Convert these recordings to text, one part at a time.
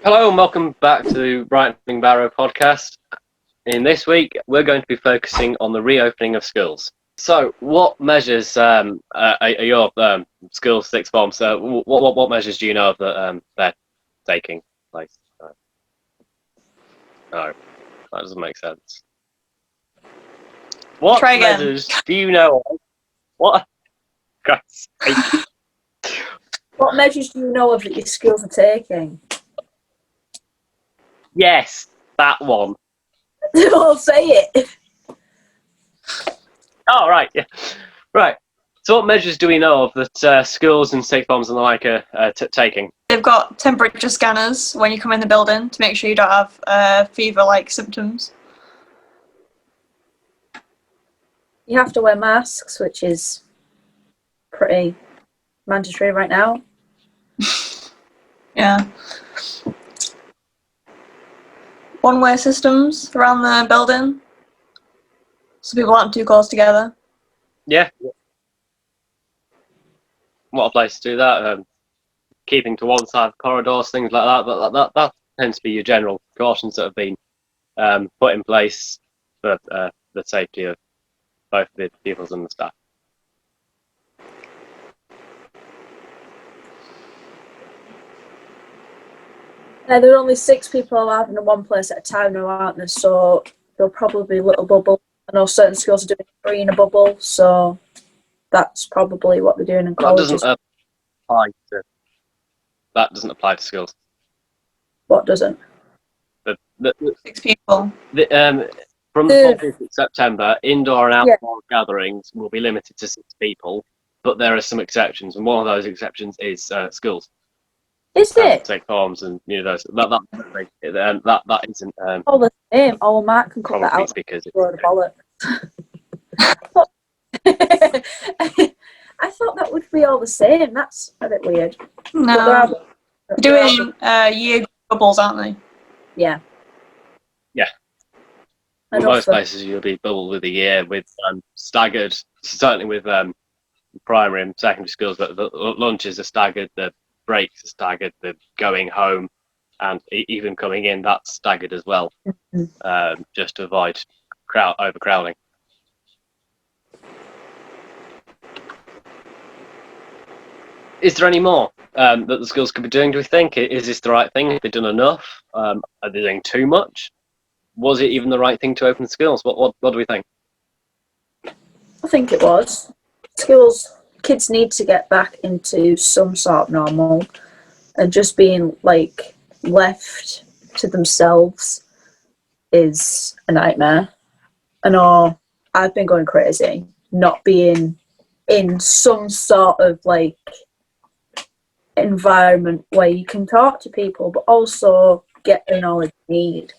Hello and welcome back to the Brightening Barrow podcast. In this week, we're going to be focusing on the reopening of schools. So, what measures are your schools, sixth forms? What measures do you know of that they're taking place? No, that doesn't make sense. What Try again. measures do you know of? What? God's sake. What measures do you know of that your schools are taking? Yes, that one. I'll say it. Oh, right, yeah. Right. So what measures do we know of that schools and sixth forms and the like are taking? They've got temperature scanners when you come in the building to make sure you don't have fever-like symptoms. You have to wear masks, which is pretty mandatory right now. Yeah. One-way systems around the building, so people aren't too close together. Yeah. What a place to do that. Keeping to one side of corridors, things like that. But that tends to be your general precautions that have been put in place for the safety of both the pupils and the staff. There are only 6 people allowed in one place at a time now, aren't there? So there'll probably be a little bubble. I know certain schools are doing 3 in a bubble, so that's probably what they're doing in colleges. That doesn't apply to schools. What doesn't? The 6 people. From the 14th of September, indoor and Yeah. outdoor gatherings will be limited to 6 people, but there are some exceptions, and one of those exceptions is schools. Is it? Sixth forms and university. That isn't All the same. Oh, Mark can cut that probably out. because it's Word of bollocks. I thought that would be all the same. That's a bit weird. No, they're doing year bubbles, aren't they? Yeah. Yeah. In most places, you'll be bubbled with a year with staggered, certainly with primary and secondary schools, but the lunches are staggered, the breaks are staggered, the going home and even coming in, that's staggered as well, just to avoid overcrowding. Is there any more that the schools could be doing, do we think? Is this the right thing? Have they done enough? Are they doing too much? Was it even the right thing to open the schools? What do we think? I think it was. Kids need to get back into some sort of normal, and just being like left to themselves is a nightmare. I know I've been going crazy not being in some sort of like environment where you can talk to people but also get the knowledge you need.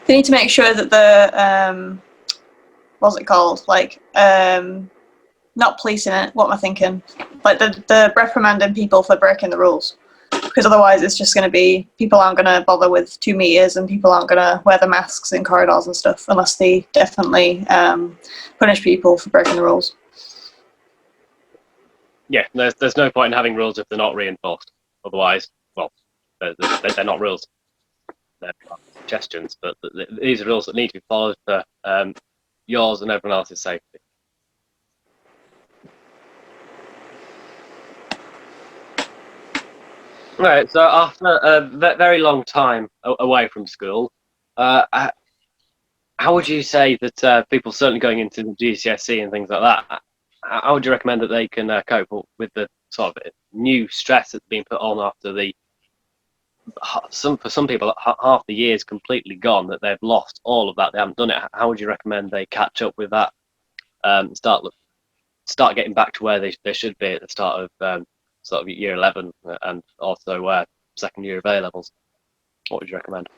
They need to make sure that the what's it called? Like not policing it. What am I thinking? Like the reprimanding people for breaking the rules, because otherwise it's just going to be people aren't going to bother with 2 meters and people aren't going to wear the masks in corridors and stuff unless they definitely punish people for breaking the rules. Yeah, there's no point in having rules if they're not reinforced. Otherwise, well, they're not rules. They're suggestions, but these are rules that need to be followed for yours and everyone else's safety. Right, so after a very long time away from school, how would you say that people certainly going into the GCSE and things like that, how would you recommend that they can cope with the sort of new stress that's been put on after for some people, half the year is completely gone, that they've lost all of that, they haven't done it. How would you recommend they catch up with that, start getting back to where they should be at the start of sort of year 11 and also second year of A levels? What would you recommend?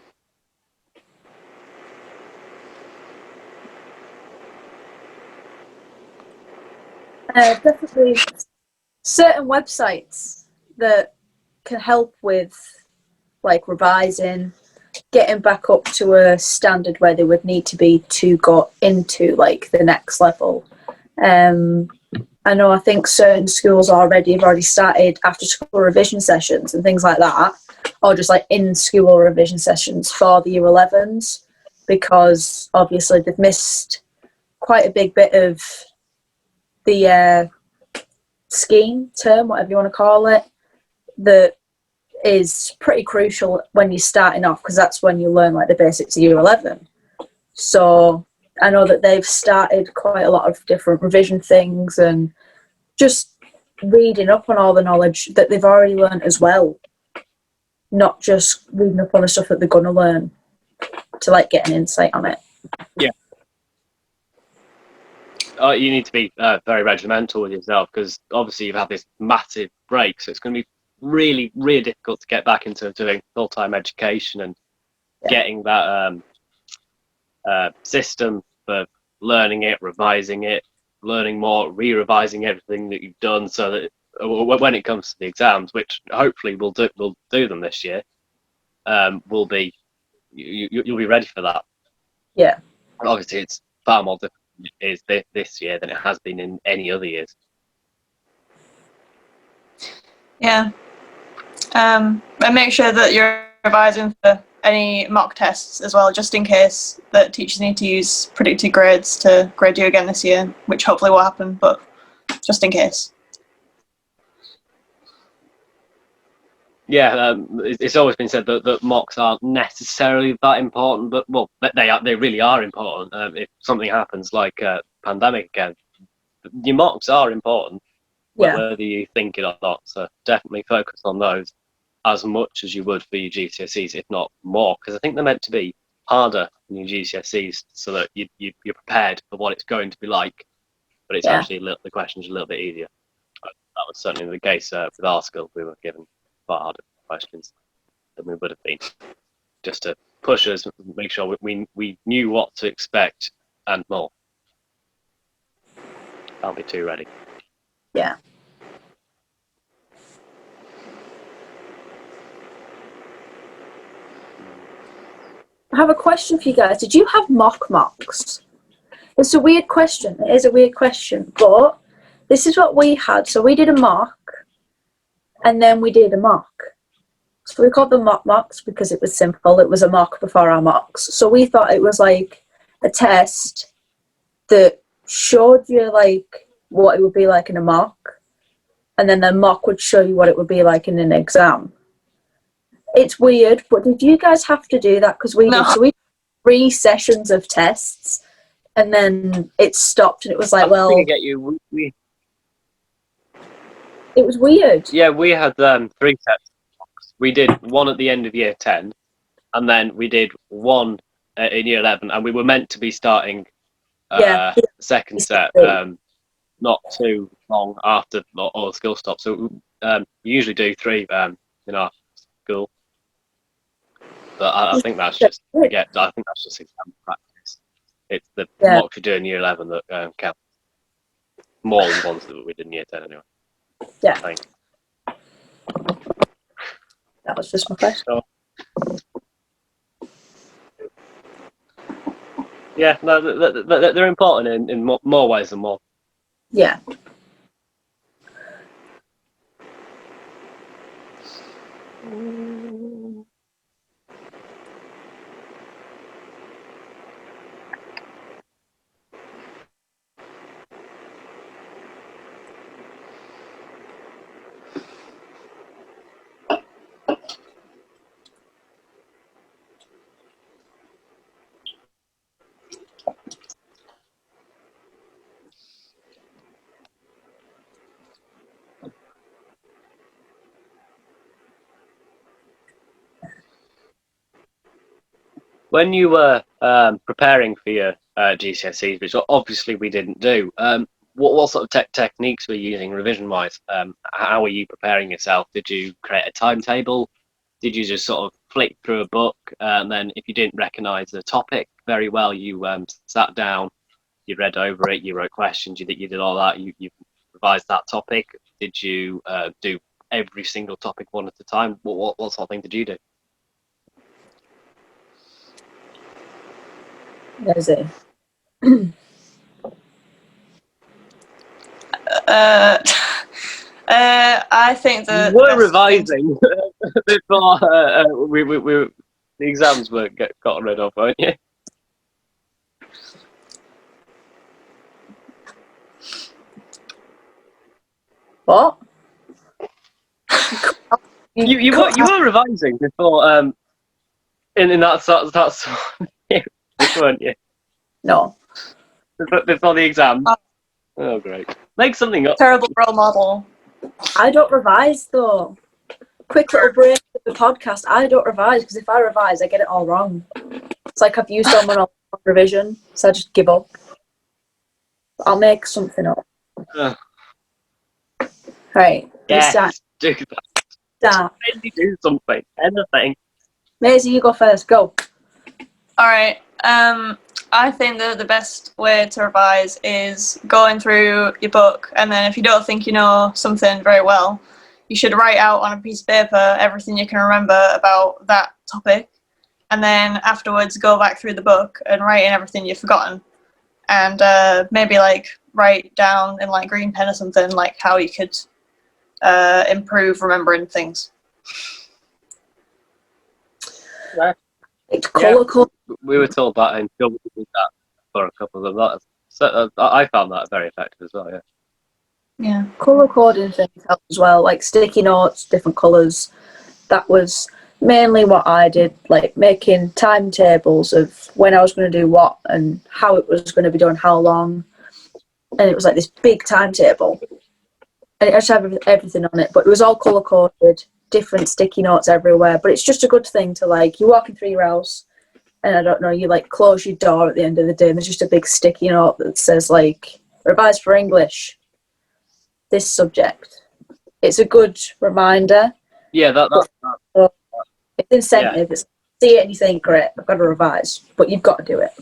Definitely certain websites that can help with like revising, getting back up to a standard where they would need to be to go into like the next level. I know I think certain schools have already started after school revision sessions and things like that, or just like in school revision sessions for the Year 11s, because obviously they've missed quite a big bit of the scheme term, whatever you want to call it, that is pretty crucial when you're starting off, because that's when you learn like the basics of Year 11. So I know that they've started quite a lot of different revision things and just reading up on all the knowledge that they've already learned as well, not just reading up on the stuff that they're going to learn, to like get an insight on it. Yeah. You need to be very regimental with yourself, because obviously you've had this massive break, so it's going to be really, really difficult to get back into doing full-time education and getting that system for learning it, revising it, learning more, re-revising everything that you've done, so that when it comes to the exams, which hopefully we'll do them this year, you'll be ready for that. Yeah. Obviously, it's far more difficult is this year than it has been in any other years. Yeah. And make sure that you're revising for any mock tests as well, just in case that teachers need to use predicted grades to grade you again this year, which hopefully will happen, but just in case. Yeah, it's always been said that mocks aren't necessarily that important, but well, they really are important. If something happens like pandemic again, your mocks are important, whether you think it or not. So definitely focus on those as much as you would for your GCSEs, if not more, because I think they're meant to be harder than your GCSEs, so that you're prepared for what it's going to be like. But it's actually the questions are a little bit easier. That was certainly the case with our school. We were given far harder questions than we would have been, just to push us, make sure we knew what to expect and more. Can't be too ready. Yeah. I have a question for you guys. Did you have mocks? It's a weird question. It is a weird question, but this is what we had. So we did a mock, and then we did a mock. So we called them mocks because it was simple. It was a mock before our mocks. So we thought it was like a test that showed you like what it would be like in a mock, and then the mock would show you what it would be like in an exam. It's weird, but did you guys have to do that? Because we did. So we did 3 sessions of tests, and then it stopped, and it was like, well, get you. It was weird. Yeah, we had 3 sets. We did one at the end of year 10, and then we did one in year 11, and we were meant to be starting second set not too long after all the school stopped. So we usually do 3 in our school. But I think that's just I think that's just exam practice. It's the what we do in year 11 that counts more than the ones that we did in year 10 anyway. Yeah. I think. That was just my question. So, yeah, no, they're important in more ways than one. Yeah. When you were preparing for your GCSEs, which obviously we didn't do, what sort of techniques were you using revision-wise? How were you preparing yourself? Did you create a timetable? Did you just sort of flick through a book, and then if you didn't recognise the topic very well, you sat down, you read over it, you wrote questions, you did all that, you revised that topic? Did you do every single topic one at a time? What sort of thing did you do? Maisie. I think that You were revising before the exams were got rid of, weren't you? What? You were revising before in that sort of weren't you? No. Before the exam. Oh, great. Make something up. Terrible role model. I don't revise though. Quick little break of the podcast. I don't revise because if I revise, I get it all wrong. It's like I've used all my revision, so I just give up. I'll make something up. Right. Yes, do that. Start. Maybe do something. Anything. Maisie, you go first. Go. All right. I think that the best way to revise is going through your book, and then if you don't think you know something very well, you should write out on a piece of paper everything you can remember about that topic, and then afterwards go back through the book and write in everything you've forgotten, and maybe like write down in like green pen or something like how you could improve remembering things. It's colour code. We were told that in film we did that for a couple of them. So, I found that very effective as well, yeah. Yeah. Colour coding things help as well, like sticky notes, different colours. That was mainly what I did, like making timetables of when I was going to do what and how it was going to be done, how long. And it was like this big timetable. And it actually had everything on it, but it was all colour coded, different sticky notes everywhere. But it's just a good thing to like, you're walking through your house and I don't know, you like close your door at the end of the day and there's just a big sticky note that says like, revise for English, this subject. It's a good reminder. Yeah, It's incentive. Yeah. It's see it and you think, great, I've got to revise, but you've got to do it.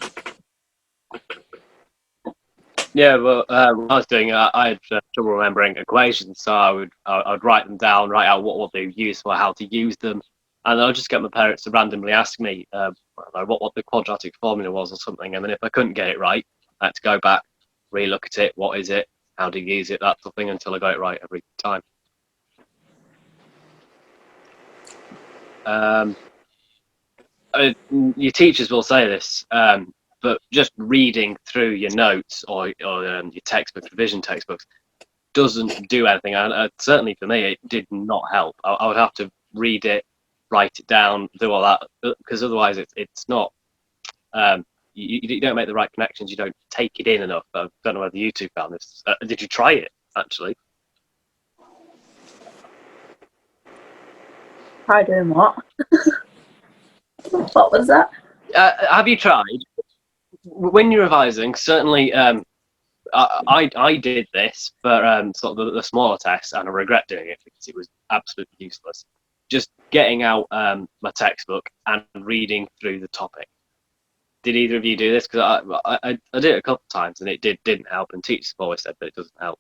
Yeah, well, when I was doing it, I had trouble remembering equations, so I'd write them down, write out what they were used for, how to use them, and I'd just get my parents to randomly ask me what the quadratic formula was or something, and then if I couldn't get it right, I had to go back, re-look at it, what is it, how to use it, that sort of thing, until I got it right every time. Your teachers will say this, but just reading through your notes or your textbook, revision textbooks, doesn't do anything. And certainly for me, it did not help. I would have to read it, write it down, do all that, because otherwise it's not. You don't make the right connections. You don't take it in enough. I don't know whether you two found this. Did you try it actually? Try doing what? What was that? Have you tried? When you're revising, certainly I did this for sort of the smaller tests, and I regret doing it because it was absolutely useless. Just getting out my textbook and reading through the topic. Did either of you do this? Because I did it a couple of times and it didn't help, and teachers have always said that it doesn't help.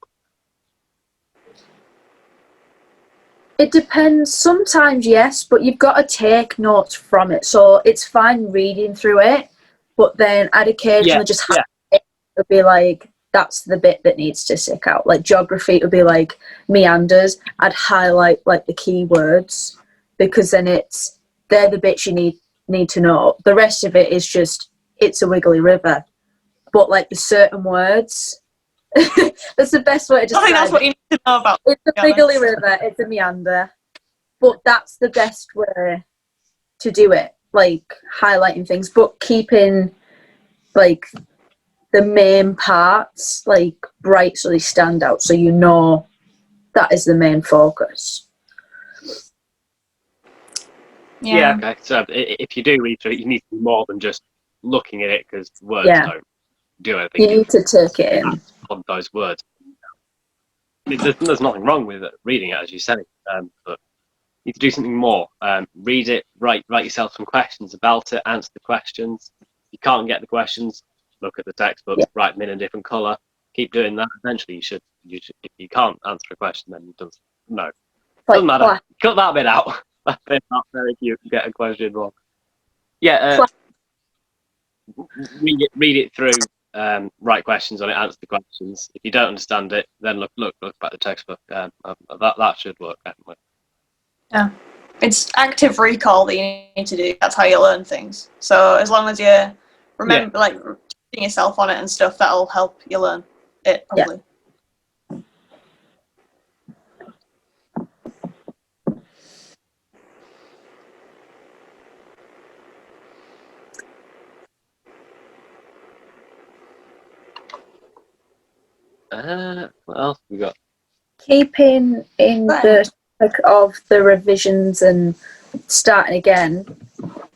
It depends. Sometimes yes, but you've got to take notes from it. So it's fine reading through it, but then I'd occasionally just have it would be like, that's the bit that needs to stick out. Like geography, it would be like meanders. I'd highlight like the key words because then they're the bits you need to know. The rest of it is just, it's a wiggly river. But like the certain words, that's the best way to describe I think that's what you need to know about. It's a wiggly river, it's a meander. But that's the best way to do it, like highlighting things, but keeping like the main parts like bright so they stand out, so you know that is the main focus. Yeah, okay. So if you do read through it, you need to be more than just looking at it, because words don't do anything. You need to take it in. On those words. I mean, there's nothing wrong with reading it, as you said, but you need to do something more. Read it, write yourself some questions about it, answer the questions. If you can't get the questions, look at the textbook, write them in a different colour. Keep doing that. Eventually, you should. If you can't answer a question, then you doesn't matter. Cut that bit out. That bit out there if you get a question wrong. Yeah. Read it through. write questions on it, answer the questions. If you don't understand it, then look back at the textbook. That should work definitely. Yeah, it's active recall that you need to do. That's how you learn things. So as long as you remember, like teaching yourself on it and stuff, that'll help you learn it probably. What else have we got? Keeping in the topic of the revisions and starting again,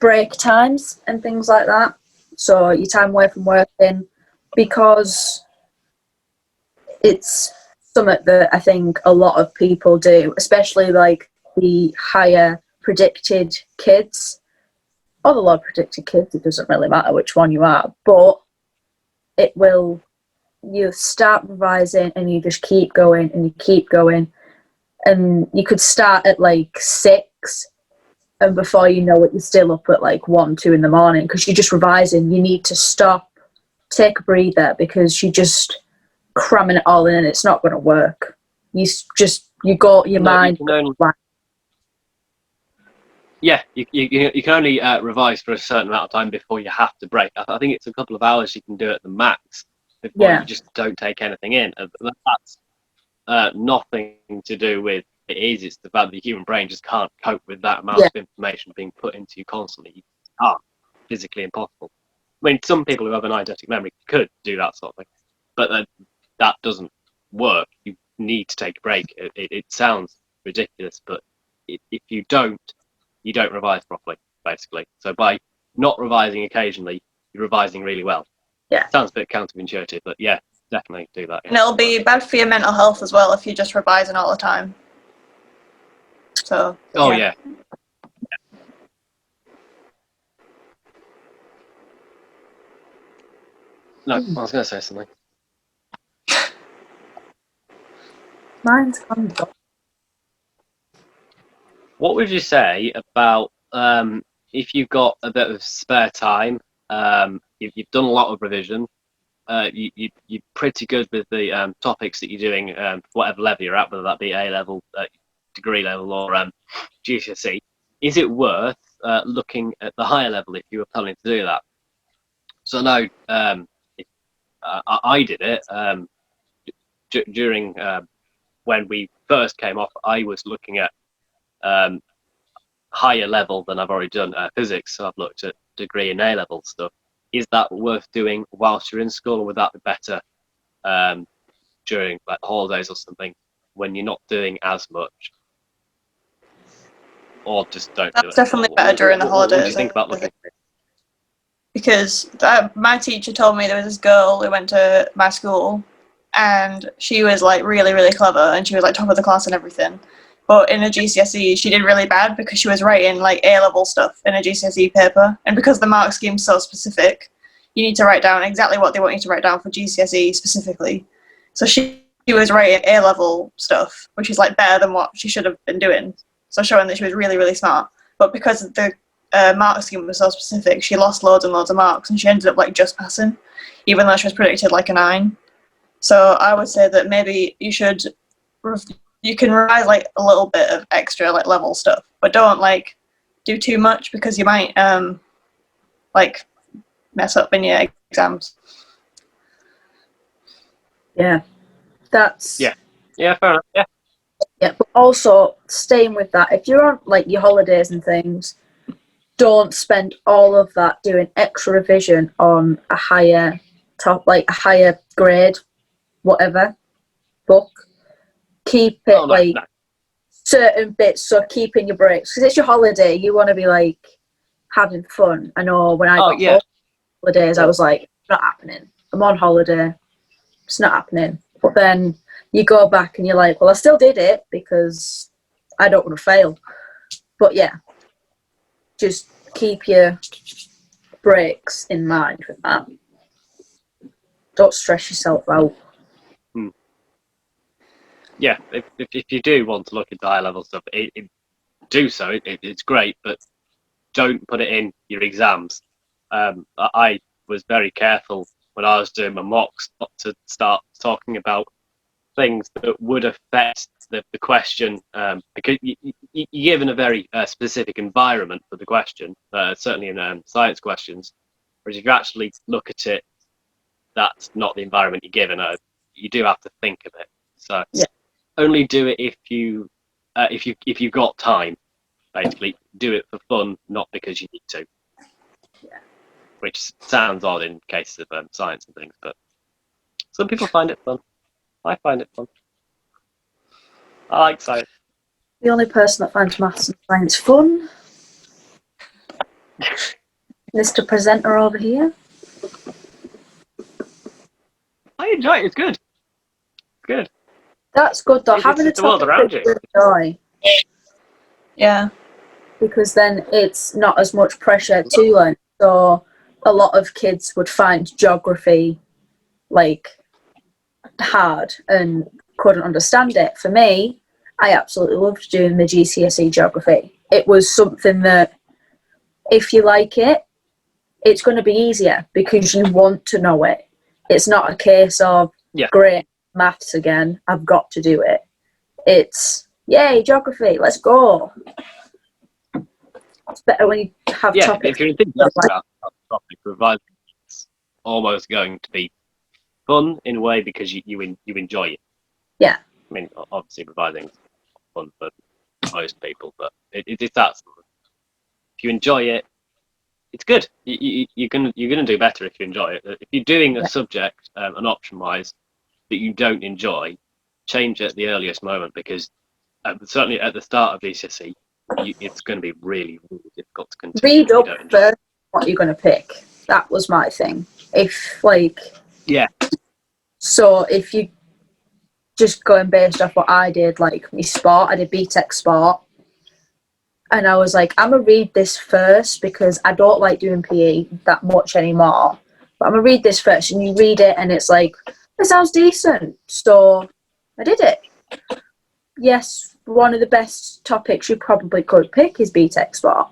break times and things like that. So your time away from working, because it's something that I think a lot of people do, especially like the higher predicted kids, or the low predicted kids. It doesn't really matter which one you are, but it will. You start revising and you just keep going and you keep going, and you could start at like 6, and before you know it, you're still up at like 1, 2 in the morning because you're just revising. You need to stop, take a breather, because you're just cramming it all in and it's not going to work. You got your mind. You can only revise for a certain amount of time before you have to break. I think it's a couple of hours you can do at the max before you just don't take anything in. That's nothing to do with it is. It's the fact that the human brain just can't cope with that amount of information being put into you constantly. You can't. Physically impossible. I mean, some people who have an eidetic memory could do that sort of thing, but that doesn't work. You need to take a break. It sounds ridiculous, but if you don't revise properly, basically. So by not revising occasionally, you're revising really well. Yeah. Sounds a bit counterintuitive, but yeah, definitely do that. Yeah. And it'll be bad for your mental health as well if you're just revising all the time. So. Oh yeah. No, I was going to say something. Mine's gone. What would you say about if you've got a bit of spare time? You've done a lot of revision. You're pretty good with the topics that you're doing, whatever level you're at, whether that be A level, degree level, or GCSE. Is it worth looking at the higher level if you were planning to do that? So I know I did it during when we first came off. I was looking at higher level than I've already done physics, so I've looked at degree and A level stuff. Is that worth doing whilst you're in school, or would that be better during like the holidays or something when you're not doing as much? Or just don't do it? That's definitely better during the holidays. What do you think about looking? Because my teacher told me there was this girl who went to my school, and she was like really, really clever, and she was like top of the class and everything. But in a GCSE, she did really bad because she was writing like A-level stuff in a GCSE paper. And because the mark scheme's so specific, you need to write down exactly what they want you to write down for GCSE specifically. So she was writing A-level stuff, which is like better than what she should have been doing. So showing that she was really, really smart. But because the mark scheme was so specific, she lost loads and loads of marks, and she ended up like just passing, even though she was predicted like a 9. So I would say that maybe you should... You can revise like a little bit of extra like level stuff, but don't like do too much because you might like mess up in your exams. Yeah, that's fair enough. Yeah, but also staying with that, if you're on like your holidays and things, don't spend all of that doing extra revision on a higher grade, whatever book. Keep it certain bits, so keeping your breaks, because it's your holiday. You want to be like having fun. I know when I got holidays, I was like, not happening. I'm on holiday. It's not happening. But then you go back and you're like, well, I still did it because I don't want to fail. But yeah, just keep your breaks in mind with that. Don't stress yourself out. Yeah, if you do want to look at high level stuff, do so. It's great, but don't put it in your exams. I was very careful when I was doing my mocks not to start talking about things that would affect the question, because you're given a very specific environment for the question, certainly in science questions, whereas if you actually look at it, that's not the environment you're given. You do have to think of it. So only do it if you've got time. Basically, do it for fun, not because you need to. Yeah. Which sounds odd in cases of science and things, but some people find it fun. I find it fun. I like science. The only person that finds maths and science fun, Mr. Presenter over here. I enjoy it. It's good. Good. That's good though. Having a It's the world topic around that you. you enjoy, Yeah. because then it's not as much pressure to learn. So a lot of kids would find geography like hard and couldn't understand it. For me, I absolutely loved doing the GCSE geography. It was something that if you like it, it's going to be easier because you want to know it. It's not a case of great maths again, I've got to do it. It's yay, geography, let's go. It's better when you have topics. If you're thinking about that topic, provided it's almost going to be fun in a way because you enjoy it. Yeah. I mean, obviously, providing it's fun for most people, but it's that. If you enjoy it, it's good. You're gonna do better if you enjoy it. If you're doing a subject, an option-wise, that you don't enjoy, change it at the earliest moment, because certainly at the start of GCSE, it's going to be really, really difficult to continue. Read up first what you're going to pick. That was my thing. So if you just going based off what I did, like my sport, I did BTEC sport, and I was like, I'm gonna read this first because I don't like doing PE that much anymore. But I'm gonna read this first, and you read it, and it's like, it sounds decent. So I did it. Yes, one of the best topics you probably could pick is BTEC sport.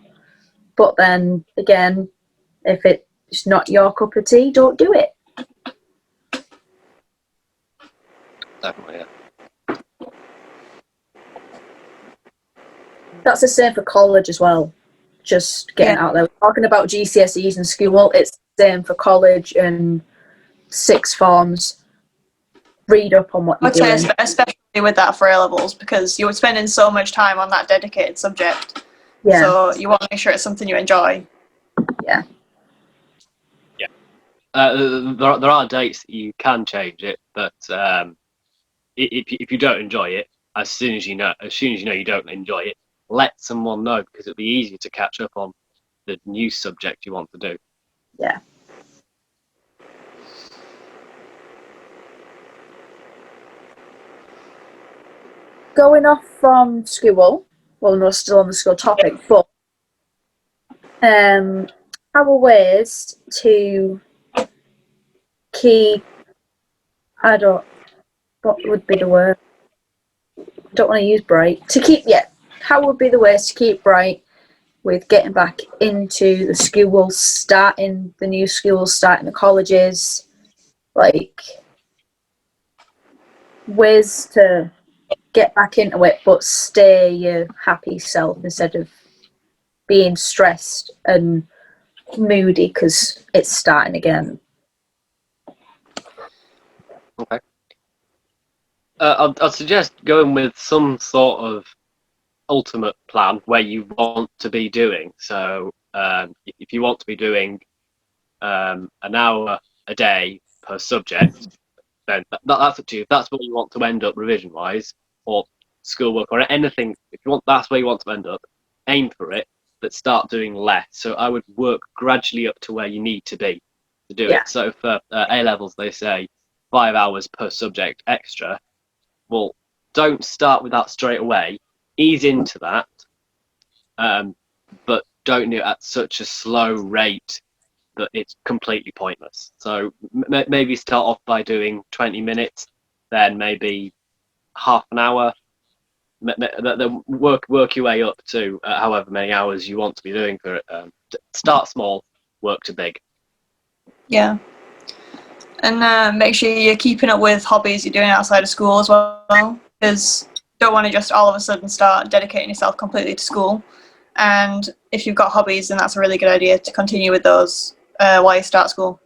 But then again, if it's not your cup of tea, don't do it. Definitely, yeah. That's the same for college as well. Just getting out there. We're talking about GCSEs and school. It's the same for college and sixth forms. Read up on what you're doing. Especially with that for A-levels, because you're spending so much time on that dedicated subject. Yeah. So you want to make sure it's something you enjoy. Yeah. Yeah. There are dates that you can change it, but if you don't enjoy it, as soon as you know you don't enjoy it, let someone know, because it'll be easier to catch up on the new subject you want to do. Yeah. Going off from school, well, we're still on the school topic, but our ways to keep, what would be the word? I don't want to use bright. How would be the ways to keep bright with getting back into the schools, starting the new schools, starting the colleges, like ways to get back into it but stay your happy self instead of being stressed and moody because it's starting again. Okay. I'd suggest going with some sort of ultimate plan where you want to be doing. So if you want to be doing an hour a day per subject, then that's up to you. If that's where you want to end up revision wise, or schoolwork, or anything, if you want, that's where you want to end up, aim for it, but start doing less. So I would work gradually up to where you need to be to do it. So for A-levels, they say 5 hours per subject extra. Well, don't start with that straight away. Ease into that, but don't do it at such a slow rate that it's completely pointless. So maybe start off by doing 20 minutes, then maybe half an hour, then work your way up to however many hours you want to be doing for it. Start small, work to big. Yeah. And make sure you're keeping up with hobbies you're doing outside of school as well, because you don't want to just all of a sudden start dedicating yourself completely to school. And if you've got hobbies, then that's a really good idea to continue with those while you start school.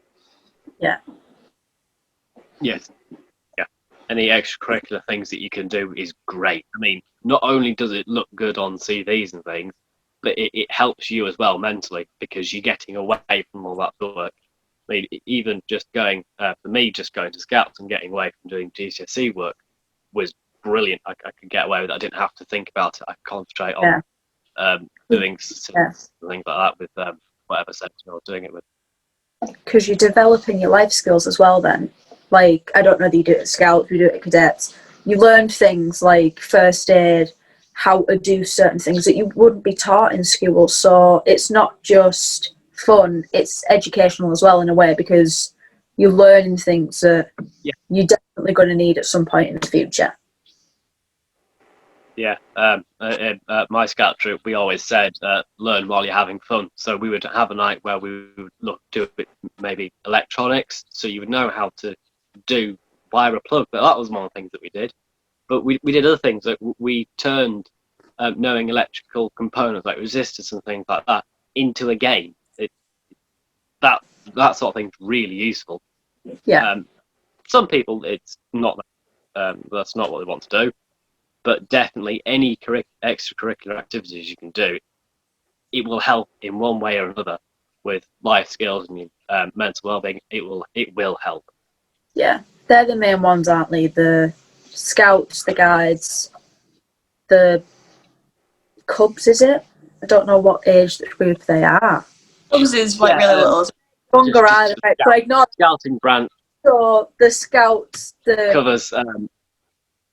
Yeah. Yes. Yeah. Any extracurricular things that you can do is great. I mean, not only does it look good on CVs and things, but it helps you as well mentally, because you're getting away from all that work. I mean, even just going, for me, just going to Scouts and getting away from doing GCSE work was brilliant. I could get away with it. I didn't have to think about it. I could concentrate on doing things like that with whatever section I was doing it with. Because you're developing your life skills as well then. Like, I don't know that you do it at Scouts, you do it at Cadets. You learn things like first aid, how to do certain things that you wouldn't be taught in school. So it's not just fun, it's educational as well in a way, because you're learning things that you're definitely going to need at some point in the future. Yeah, my scout troop, we always said, learn while you're having fun. So we would have a night where we would look do maybe electronics, so you would know how to do wire a plug. But that was one of the things that we did. But we did other things, like we turned knowing electrical components like resistors and things like that into a game. That sort of thing's really useful. Yeah. Some people, it's not. That's not what they want to do. But definitely, any extracurricular activities you can do, it will help in one way or another with life skills and your mental well-being. It will help. Yeah, they're the main ones, aren't they? The Scouts, the Guides, the Cubs. Is it? I don't know what age group they are. Cubs is like really little. Younger, right? So ignore Scouting branch. So the Scouts, the covers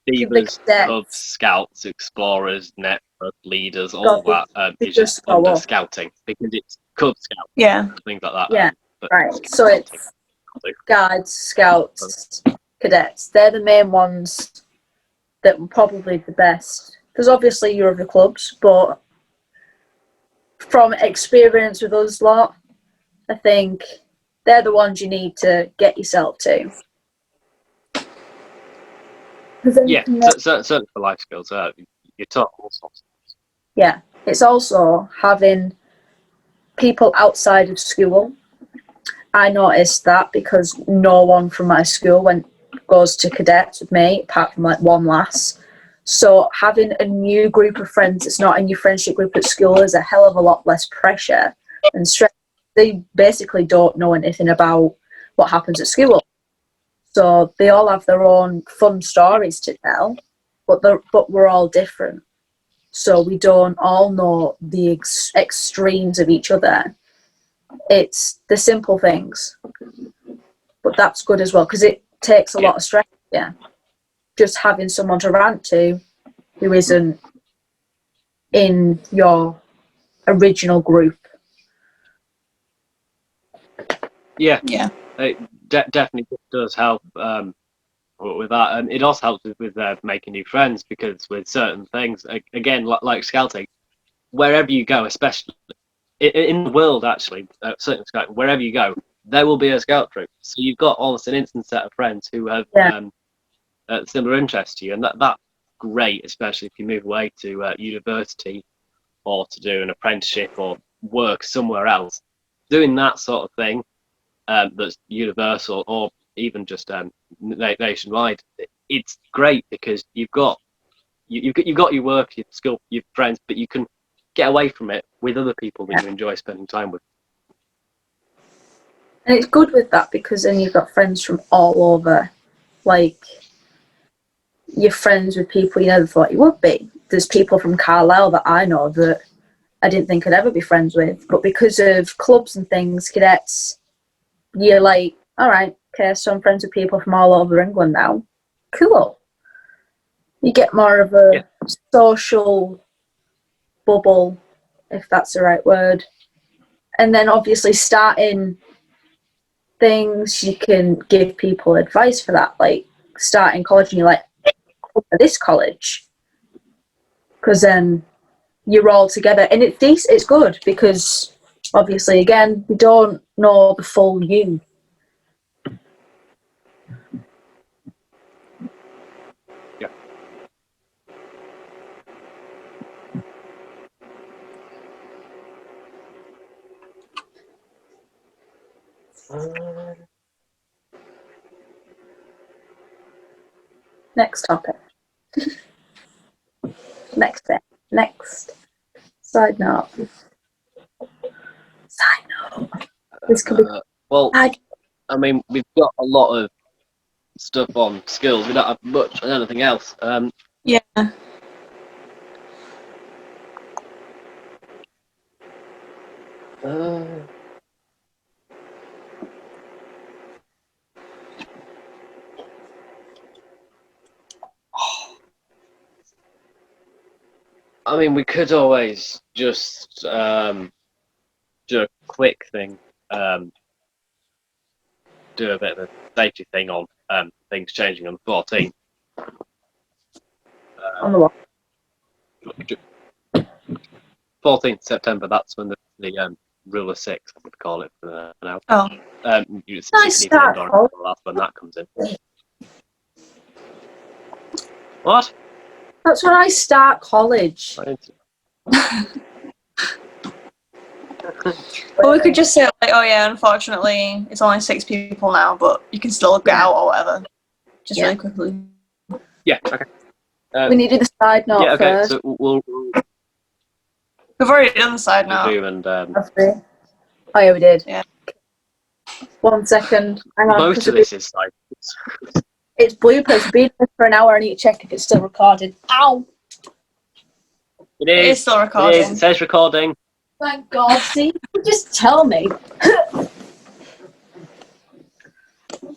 Beavers, Cubs, Scouts, Explorers, Network, Leaders, all that is just under Scouting, because it's Cub Scouts, things like that. Yeah, right. So it's Guides, Scouts, Cadets. They're the main ones that were probably the best, because obviously you're of the clubs, but from experience with us lot, I think they're the ones you need to get yourself to. Yeah, certainly for life skills, you're taught all sorts of things. Yeah, it's also having people outside of school. I noticed that because no one from my school goes to cadets with me, apart from like one lass. So having a new group of friends that's not in your friendship group at school is a hell of a lot less pressure and stress. They basically don't know anything about what happens at school. So they all have their own fun stories to tell, but we're all different. So we don't all know the extremes of each other. It's the simple things. But that's good as well, because it takes a lot of stress. Yeah. Just having someone to rant to who isn't in your original group. Yeah. It definitely does help with that. And it also helps with making new friends, because with certain things, again, like scouting, wherever you go, especially in the world, actually, certainly scouting, wherever you go, there will be a scout troop. So you've got almost an instant set of friends who have similar interests to you, and that's great, especially if you move away to university or to do an apprenticeship or work somewhere else. Doing that sort of thing that's universal, or even just nationwide, it's great, because you've got your work, your school, your friends, but you can get away from it with other people that you enjoy spending time with. And it's good with that, because then you've got friends from all over. Like, you're friends with people you never thought you would be. There's people from Carlisle that I know that I didn't think I'd ever be friends with, but because of clubs and things, cadets, you're like, all right, okay, so I'm friends with people from all over England now. Cool. You get more of a social bubble, if that's the right word. And then obviously starting things, you can give people advice for that, like starting college and you're like, oh, this college. Because then you're all together. And it's good, because obviously, again, we don't know the full you. Next topic. Next bit. Next. Side note. This could be. Well, I mean, we've got a lot of stuff on skills. We don't have much on anything else. Yeah. I mean, we could always just do a quick thing, do a bit of a safety thing on things changing on the 14th. On the what? 14th September, that's when the rule of six, I would call it for now. Oh. Nice start, Paul. That's when that comes in. What? That's when I start college. Or we could just say, like, oh yeah, unfortunately, it's only 6 people now, but you can still get out or whatever. Just really quickly. Yeah, okay. We needed the side note yeah, okay, first. so we'll We've already done the side note. do and Oh yeah, we did. Yeah. 1 second. Hang on. most of this is like It's bloopers. Been there for an hour. I need to check if it's still recorded. Ow! it It is is still it recording. is, it says recording. Thank God. See, just tell me.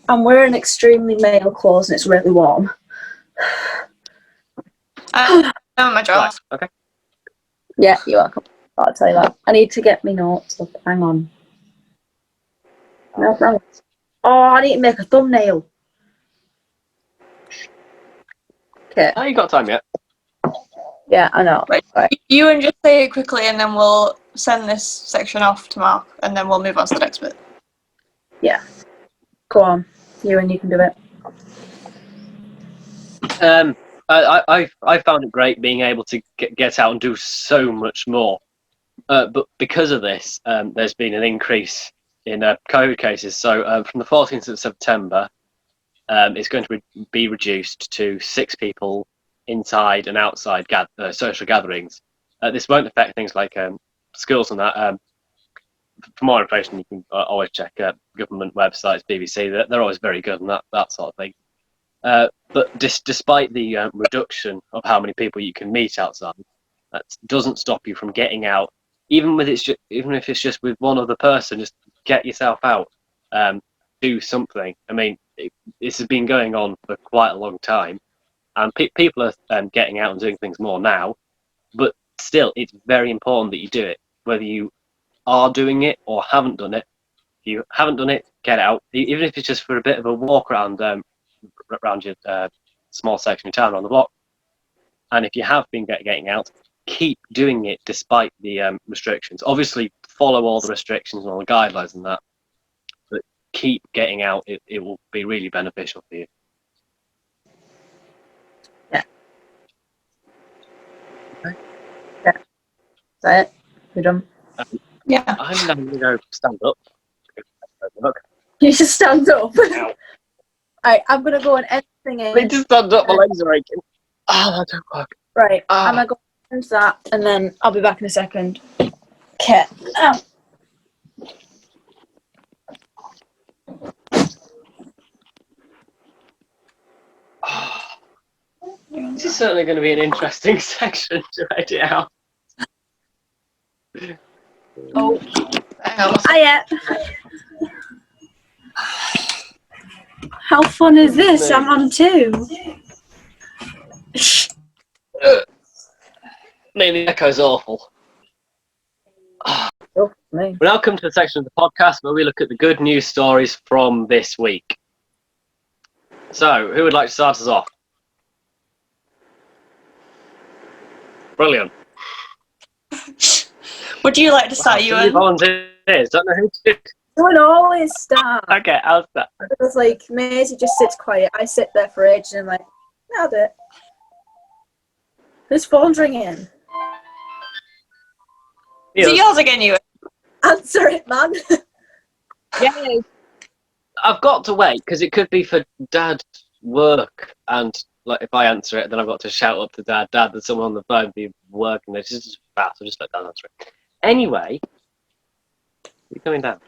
I'm wearing extremely male clothes and it's really warm. I'm on my job. Right, okay. Yeah, you're welcome. I'll tell you that. I need to get my notes up. Hang on. No, wrong. Oh, I need to make a thumbnail. Okay. Oh, you got time yet? Yeah, I know. Right. You and just say it quickly and then we'll send this section off to Mark and then we'll move on to the next bit. Yeah. Go on. You and you can do it. I found it great being able to get out and do so much more. But because of this, there's been an increase in COVID cases. So from the 14th of September, it's going to be reduced to 6 people inside and outside social gatherings. This won't affect things like schools and that. For more information, you can always check government websites, BBC. They're always very good on that sort of thing. But despite the reduction of how many people you can meet outside, that doesn't stop you from getting out. Even if it's just with one other person, just get yourself out, do something. I mean, this has been going on for quite a long time, and people are getting out and doing things more now. But still, it's very important that you do it, whether you are doing it or haven't done it. If you haven't done it, get out, even if it's just for a bit of a walk around your small section of town around the block. And if you have been getting out, keep doing it despite the restrictions. Obviously, follow all the restrictions and all the guidelines and that, but keep getting out. It will be really beneficial for you. Yeah. Okay. Yeah. Is that it? We're done. Yeah. I'm going to go stand up. Look. You should stand up. Ow. Alright, I'm gonna go and end the thing in. I need to stand up, my legs are aching. That don't work. Right, I'm gonna go and end that and then I'll be back in a second. Okay. This is certainly going to be an interesting section to edit out. Oh. Hiya. How fun is this? I'm on 2. Man, the echo's awful. Me. We now come to the section of the podcast where we look at the good news stories from this week. So, who would like to start us off? Brilliant. Would you like to start, Wow, Iwan? volunteers. Don't know who to do. Someone always start. Okay, I'll start. It's like Maisie just sits quiet. I sit there for ages and I'm like, I'll do it. Whose phone's ringing? Is it yours again, Iwan? Answer it, man. Yay! I've got to wait because it could be for Dad's work and like if I answer it, then I've got to shout up to Dad, there's someone on the phone, be working. It's just fast. I'll just let Dad answer it. Anyway, you're coming down.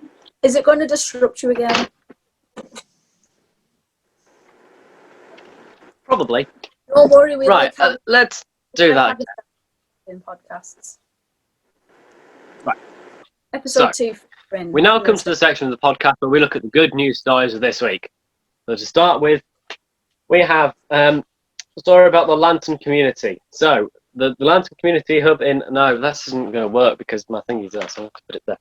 Is it going to disrupt you again? Probably. Don't worry, we Right, like let's do that. In podcasts. Right. Episode So, 2. Friend. We now come to the section of the podcast where we look at the good news stories of this week. So to start with, we have a story about the Lantern community. So the Lantern community hub in... No, that isn't going to work because my thingy's there, so I'll have to put it there.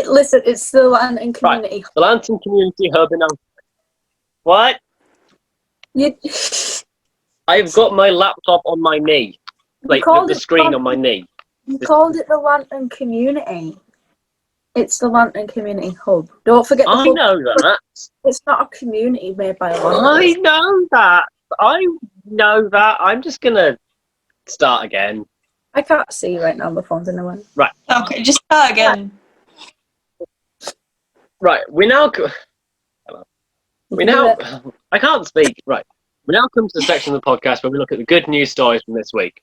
Listen, it's the Lantern community. Right, the Lantern community hub in... What? I've got my laptop on my knee. Like, the screen on my knee. You called it the Lantern community. It's the Lantern community hub. Don't forget the hub. I know that. It's not a community made by lanterns. I know that. I'm just going to start again. I can't see you right now. My phone's in the way. Right. Okay, just start again. Right. I can't speak. Right. We now come to the section of the podcast where we look at the good news stories from this week.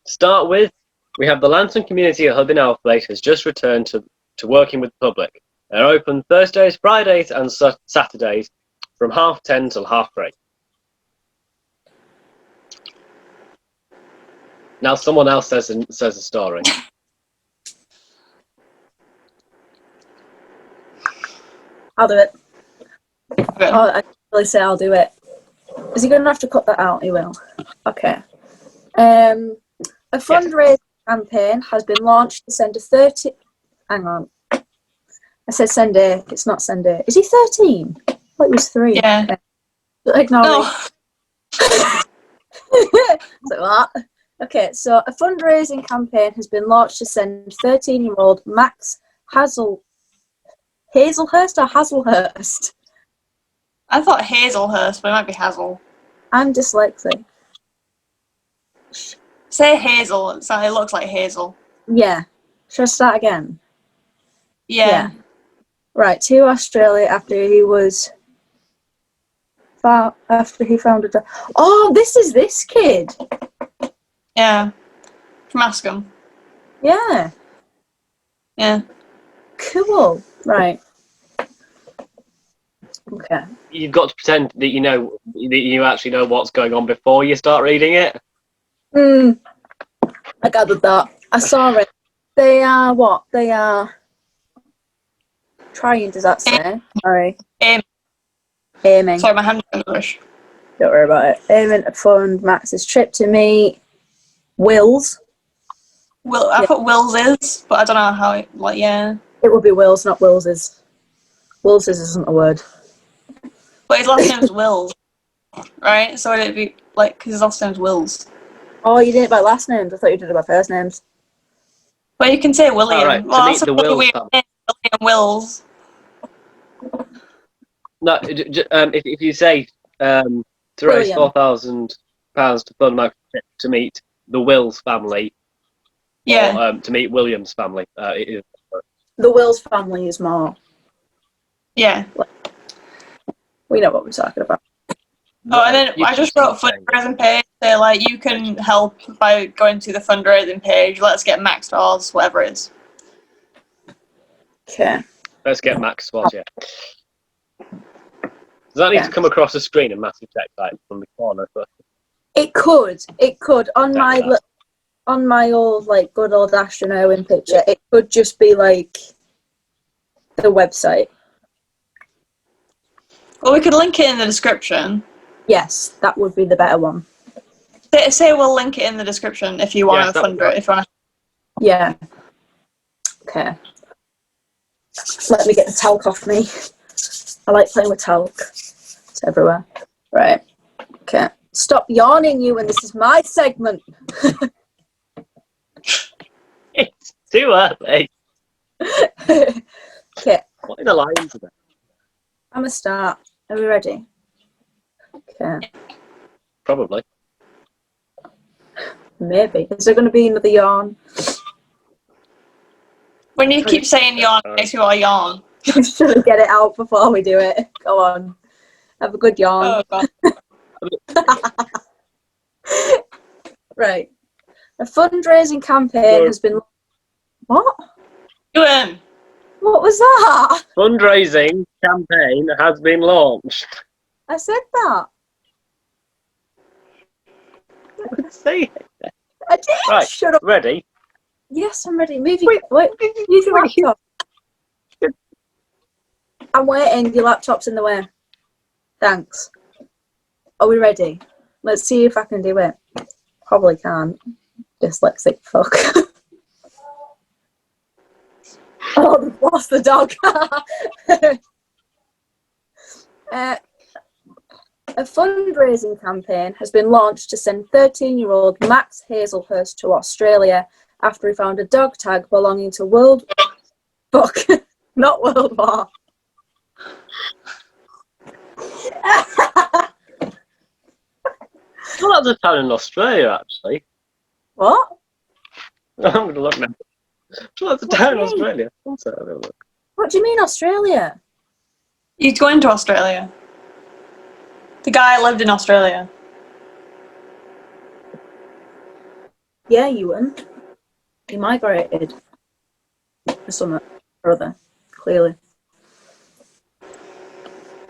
To start with, we have the Lantern Community Hub in Elflake has just returned to working with the public. They're open Thursdays, Fridays and Saturdays from 10:30 till 3:30. Now someone else says a story. I'll do it. Okay. Oh, I can really say I'll do it. Is he going to have to cut that out? He will. Okay. A fundraising campaign has been launched to send a 30... Hang on. I said send a. It's not send a. Is he 13? I thought he was 3. Yeah. Okay. Ignore me. Oh. So what? Okay, so a fundraising campaign has been launched to send 13-year-old Max Hazelhurst or Hazelhurst? I thought Hazelhurst, but it might be Hazel. I'm dyslexic. Say Hazel. It looks like Hazel. Yeah. Should I start again? Yeah. Right, to Australia after he found a... Oh, this is this kid. Yeah. From Askham. Yeah. Yeah. Cool. Right. Okay. You've got to pretend that you actually know what's going on before you start reading it. I gathered that. I saw it. They are what? They are trying, does that say? Sorry. Aiming. Sorry, my hand is English. Don't worry about it. Aiming to fund Max's trip to meet Wills. I put Wills is, but I don't know how it, yeah. It would be Wills, not Wills's. Wills's isn't a word. But his last name's Wills, right? So it'd be, because his last name's Wills. Oh, you did it by last names? I thought you did it by first names. Well, you can say William. Oh, right. Well, To that's meet a the really Wills weird family. name, William Wills. No, if you say to raise William. £4,000 to fund my trip to meet the Wills family, Yeah. or to meet William's family, it is. The Wills family is more. Yeah. We know what we're talking about. Oh, and then You I just can wrote say fundraising page. Say you can help by going to the fundraising page. Let's get Max Stars, whatever it is. Okay. Let's get Max Swaz, yeah. Does that need to come across the screen in massive text from the corner? It could on my that. on my old good old Ashton Owen picture. It could just be the website. Well, we could link it in the description. Yes, that would be the better one. Say we'll link it in the description if you want to fundraise. If you want to. Yeah. Okay. Let me get the talc off me. I like playing with talc. It's everywhere. Right. Okay. Stop yawning, Ewan. This is my segment. It's too early. Okay. What are the lines of it? I'm gonna start. Are we ready? Okay. Probably. Maybe. Is there going to be another yawn? When you keep saying yawn, it makes me want to yawn. Should we get it out before we do it? Go on. Have a good yawn. Oh god. Right. A fundraising campaign has been... What? Iwan. What was that? Fundraising campaign has been launched. I said that. See? I did. Right. Shut up. Ready? Yes, I'm ready. Move your laptop. I'm waiting. Your laptop's in the way. Thanks. Are we ready? Let's see if I can do it. Probably can't. Dyslexic fuck. Oh, they've lost the dog. A fundraising campaign has been launched to send 13-year-old Max Hazelhurst to Australia after he found a dog tag belonging to not World War. Well, that's a town in Australia, actually. What? I'm going to look now. Well, that's a town in Australia. Also, have a look. What do you mean Australia? He's going to Australia. The guy lived in Australia. Yeah, Ewan. He migrated for some or other, clearly.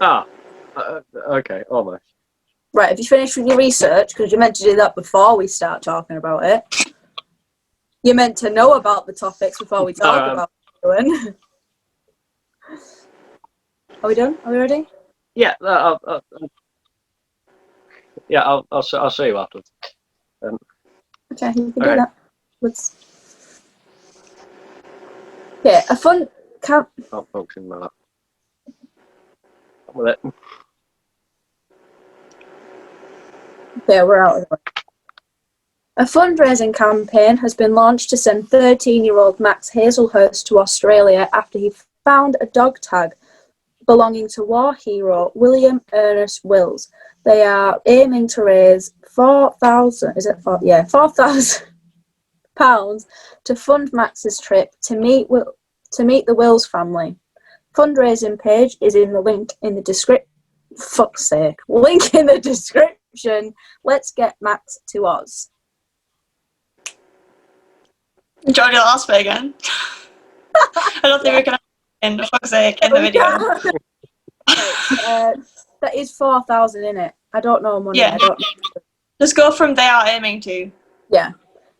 Ah, okay, almost. Right, have you finished with your research? Because you're meant to do that before we start talking about it. You're meant to know about the topics before we talk about it, Ewan. Are we done? Are we ready? Yeah, I'll show you afterwards. Okay, you can Okay. do that. Let's. Okay, a fun camp. Can't function my laptop. With it. Okay, we're out of the way. A fundraising campaign has been launched to send 13-year-old Max Hazelhurst to Australia after he found a dog tag belonging to war hero William Ernest Wills. They are aiming to raise £4,000 to fund Max's trip to meet the Wills family. Fundraising page is in the link in the description. Fuck's sake! Link in the description. Let's get Max to Oz. Do you want to do the last bit again? I don't think we can in the fuck's sake in the video. That is 4,000 in it. I don't know money. Yeah. I don't know. Just go from they are aiming to. Yeah.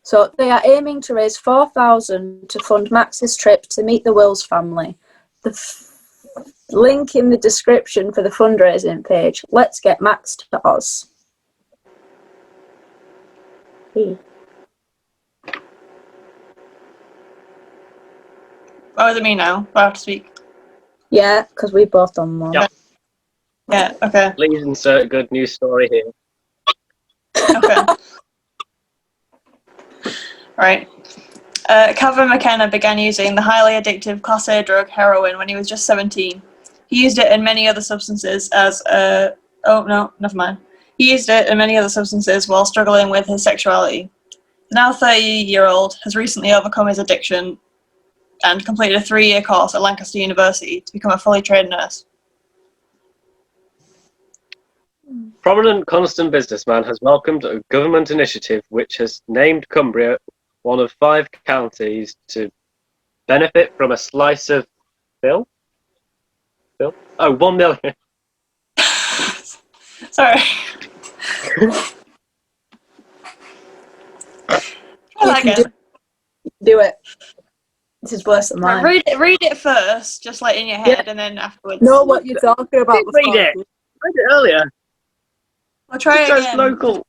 So they are aiming to raise 4,000 to fund Max's trip to meet the Wills family. The link in the description for the fundraising page. Let's get Max to Oz. Oh, is it me now? I have to speak. Yeah, because we both done one. Yeah. Yeah, okay. Please insert a good news story here. Okay. Right. Kevin McKenna began using the highly addictive Class A drug heroin when he was just 17. He used it in many other substances as oh no, never mind. He used it in many other substances while struggling with his sexuality. The now 30-year-old has recently overcome his addiction and completed a 3-year course at Lancaster University to become a fully trained nurse. Prominent Coniston businessman has welcomed a government initiative which has named Cumbria one of 5 counties to benefit from a slice of Bill? Oh, 1 million. Sorry. You can do it. This is worse than mine. Read it first, just like in your head, and then afterwards. Know what you're talking about. Read it. Read it earlier. I'll try it It says again. local.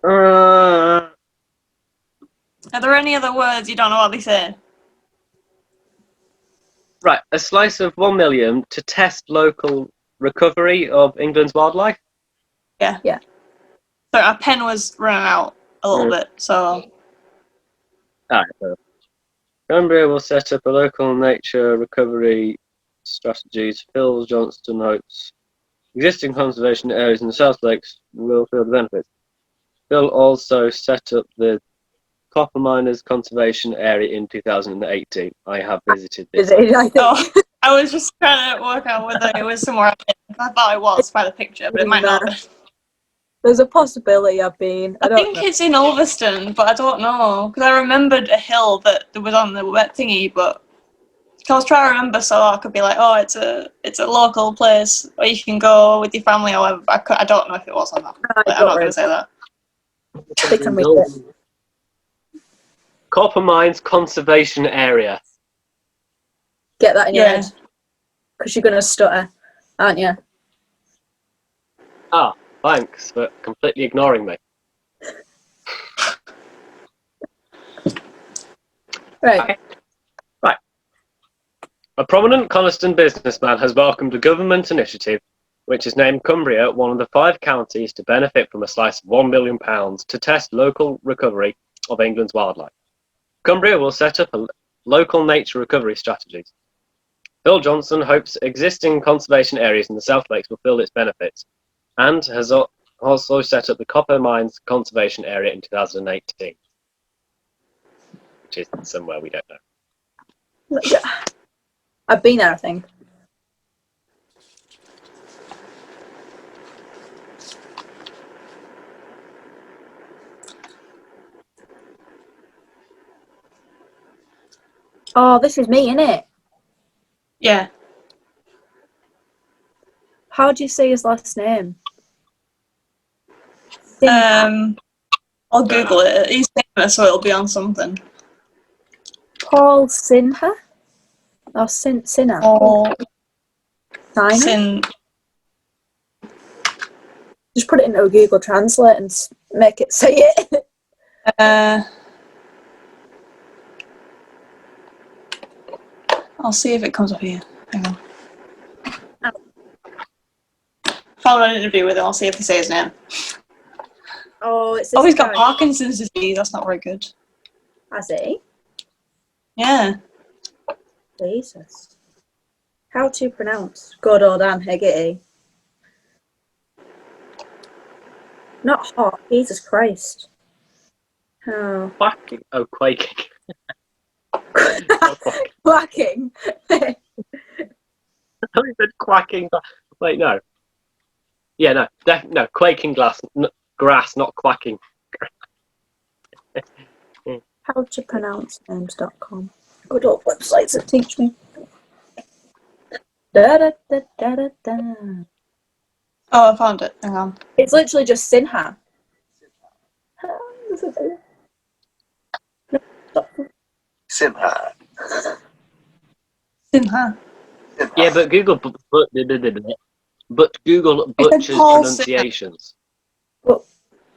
Are there any other words you don't know what they say? Right, a slice of 1 million to test local recovery of England's wildlife. Yeah. Yeah. So our pen was running out a little bit, so. Alright, so Cumbria will set up a local nature recovery strategies. Phil Johnston hopes existing conservation areas in the South Lakes will feel the benefits. Phil also set up the Copper Miners Conservation Area in 2018. I have visited this. I think. Oh. I was just trying to work out whether it was somewhere. I thought it was by the picture, but it might not. There's a possibility I've been. I I don't think know. it's in Ulverston, but I don't know because I remembered a hill that was on the wet thingy, but I was trying to remember so I could be like, oh, it's a local place where you can go with your family or whatever. I don't know if it was on that. I I'm not don't going to say that. They can read it. Copper Mines Conservation Area. Get that in your Yeah. head. Because you're going to stutter, aren't you? Ah, thanks for completely ignoring me. Right. Okay. Right. A prominent Coniston businessman has welcomed a government initiative which has named Cumbria one of the 5 counties to benefit from a slice of £1 million to test local recovery of England's wildlife. Cumbria will set up a local nature recovery strategies. Phil Johnson hopes existing conservation areas in the South Lakes will feel its benefits and has also set up the Copper Mines Conservation Area in 2018, which is somewhere we don't know. I've been there, I think. Oh, this is me, innit? Yeah. How do you say his last name? I'll Google it. He's famous, so it'll be on something. Paul Sinha? Or Sinner? Paul Sinha? Sin. Just put it into a Google Translate and make it say it. I'll see if it comes up here. Hang on. Found an interview with him. I'll see if they say his name. Oh, it's this Oh, he's got guy. Parkinson's disease. That's not very good. Has he? Yeah. Jesus. How to pronounce good old Dan Hegarty? Not hot. Jesus Christ. Oh. Quacking. Oh, quaking. Quacking. I thought you said quacking. Wait, no. Yeah, no. No, quaking grass, not quacking. How to pronounce names.com. Good old websites that teach me. Da, da, da, da, da, da. Oh, I found it. Hang on. It's literally just Sinha. Simha. Sinha. Yeah, but Google Google butchers Paul pronunciations.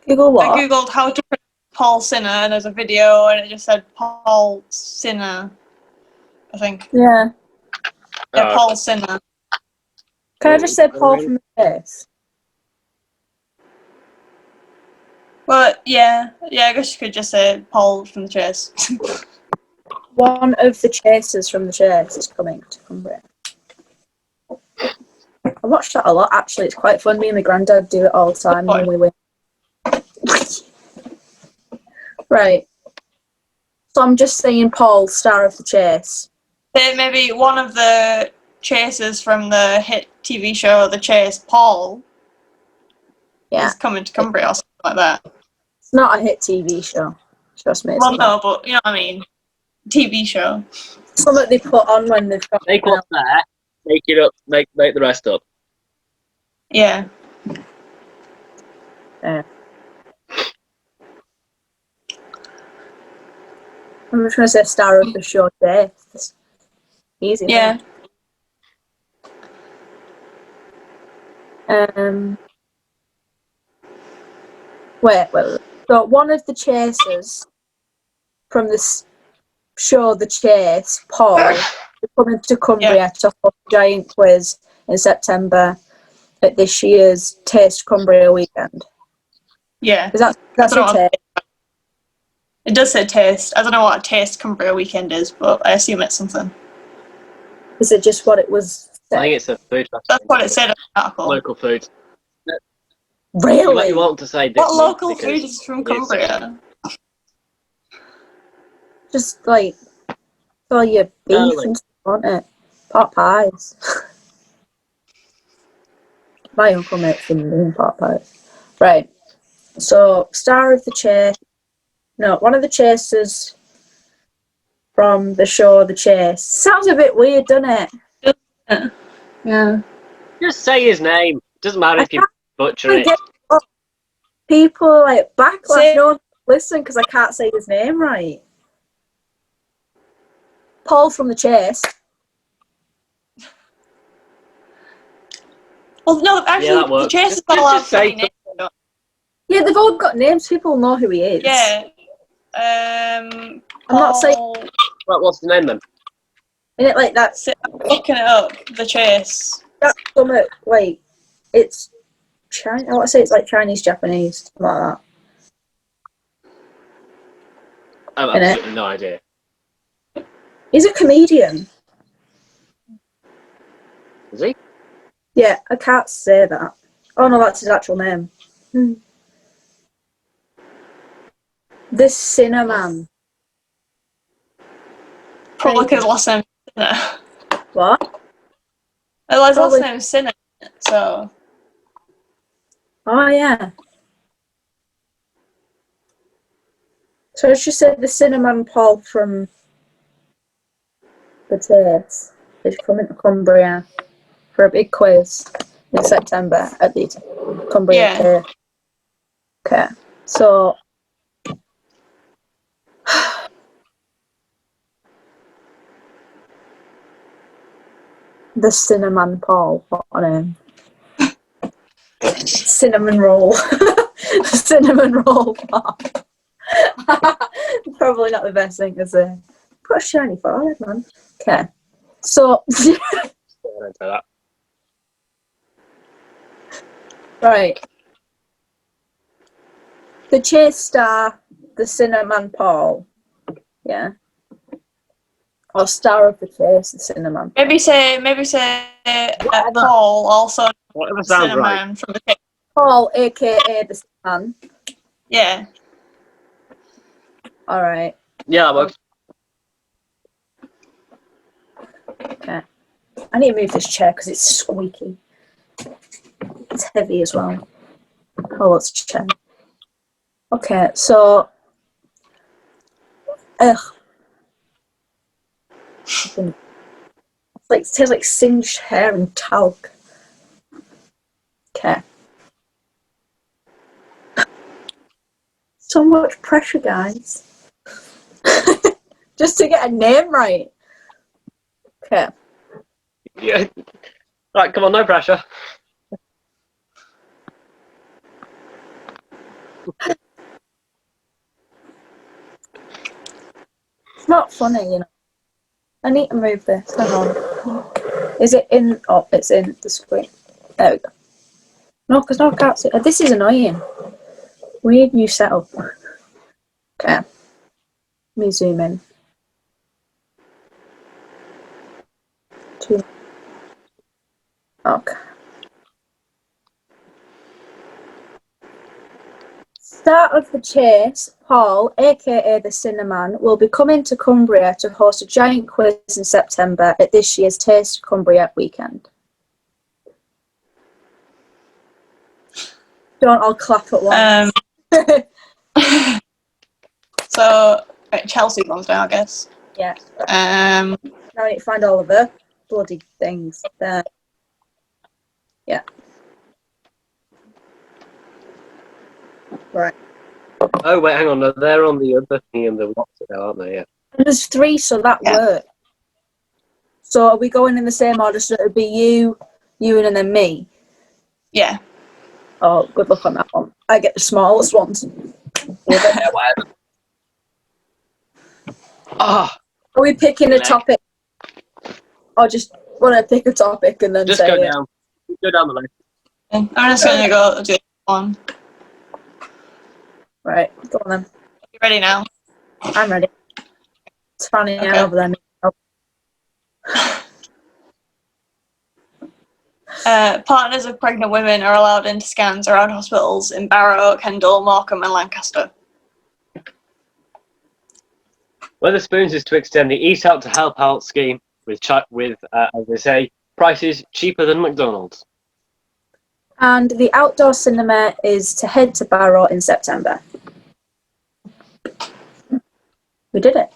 Google what? I googled how to pronounce Paul Sinner, and there's a video, and it just said Paul Sinner. I think. Yeah. Yeah, Paul Sinner. Can I just say Paul from the Chase? Well, yeah. I guess you could just say Paul from the Chase. One of the chasers from the Chase is coming to Cumbria. I watched that a lot, actually. It's quite fun. Me and my granddad do it all the time when we win. Right. So I'm just saying Paul, star of the Chase. Maybe one of the chasers from the hit TV show The Chase, Paul, is coming to Cumbria or something like that. It's not a hit TV show. Trust me. Well, no, but you know what I mean. TV show. Something they put on when they've got. Make what's there, make it up, make the rest up. Yeah. I'm just going to say star of the show Chase. Easy. Yeah. Wait. So one of the chasers from this show, The Chase, Paul, is coming to Cumbria to hold a giant quiz in September at this year's Taste Cumbria weekend. Yeah. That's a taste. It does say Taste. I don't know what a Taste Cumbria weekend is, but I assume it's something. Is it just what it was said? I think it's a food festival. That's what it said in the article. Local food. Really? You want to say what local food is from Cumbria? Just like all your beef and stuff, wasn't it? Pot pies. My uncle makes them mean pot pies. Right. So, star of the chase. No, one of the chasers from the show The Chase. Sounds a bit weird, doesn't it? Yeah. Just say his name. Doesn't matter if you butcher I it. get people like backlash. Say- No one listen because I can't say his name right. Paul from The Chase. Well, no, Yeah, that actually, the works. chase is not Just allowed to say be named. Yeah, they've all got names. People know who he is. Yeah. I'm not saying Paul- what's the name then? in it like that. I'm looking it up. The chase. That's something like it's Chinese. I want to say it's like Chinese, Japanese, something like that. I have Innit? absolutely no idea. He's a comedian. Is he? Yeah, I can't say that. Oh no, that's his actual name. The Cinnamon. Probably because his last name is Sinner. What? Well, his last Probably- name is Sinner, so. Oh yeah. So I just said the Cinnamon Paul from The Chase is coming to Cumbria for a big quiz in September at the Cumbria Yeah. Chase. Okay, so the Cinnamon Paul, what a name. Cinnamon roll. Cinnamon roll Paul. Probably not the best thing to say. Put a shiny forehead, man. Okay, so Yeah, I don't say that. right. The Chase star, the Cinnamon Paul. Yeah. Or star of the Chase, the Cinnamon. Maybe say Paul, also Whatever sounds right. Cinnamon from the chase. Paul, aka the Cinnamon. Yeah. Alright. Yeah, that works. Okay. I need to move this chair because it's squeaky. It's heavy as well. Oh, it's a chair. Okay, so. Ugh. It's like, it tastes like singed hair and talc. Okay. So much pressure, guys. Just to get a name right. Okay. Yeah. Right, come on, no pressure. It's not funny, you know. I need to move this. Hang on. Is it in? Oh, it's in the screen. There we go. No, because no, I can't see. This is annoying. We need new setup. Okay. Let me zoom in. Okay. Start of the Chase, Paul, aka the Cinnamon, will be coming to Cumbria to host a giant quiz in September at this year's Taste Cumbria weekend. Don't all clap at once. So right, Chelsea one's now, I guess. Yeah. Um. Now I need to find all of the bloody things. There. Yeah. Right. Oh, wait, hang on. No, they're on the other thing in the WhatsApp now, aren't they? Yeah. And there's 3, so that Yeah. works. So are we going in the same order? So it'll be you, Ewan, and then me. Yeah. Oh, good luck on that one. I get the smallest ones. Yeah, whatever. Ah, Are we picking a Neck. topic? Or just want to pick a topic and then just say go it? down. Go down the list. I'm just gonna go do one. Right, go on then. You ready now? I'm ready. It's Fanny Okay. over there. Partners of pregnant women are allowed into scans around hospitals in Barrow, Kendal, Morecambe, and Lancaster. Weatherspoons is to extend the Eat Out to Help Out scheme with as they say, prices cheaper than McDonald's. And the outdoor cinema is to head to Barrow in September. We did it.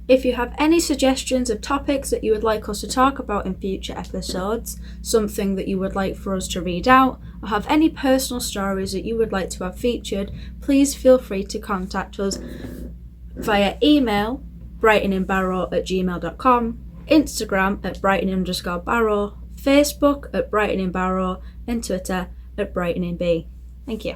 If you have any suggestions of topics that you would like us to talk about in future episodes, something that you would like for us to read out, or have any personal stories that you would like to have featured, please feel free to contact us via email, brighteningbarrow@gmail.com, Instagram @brighten_barrow, Facebook @brighteningbarrow, and Twitter @brighteningbee. Thank you.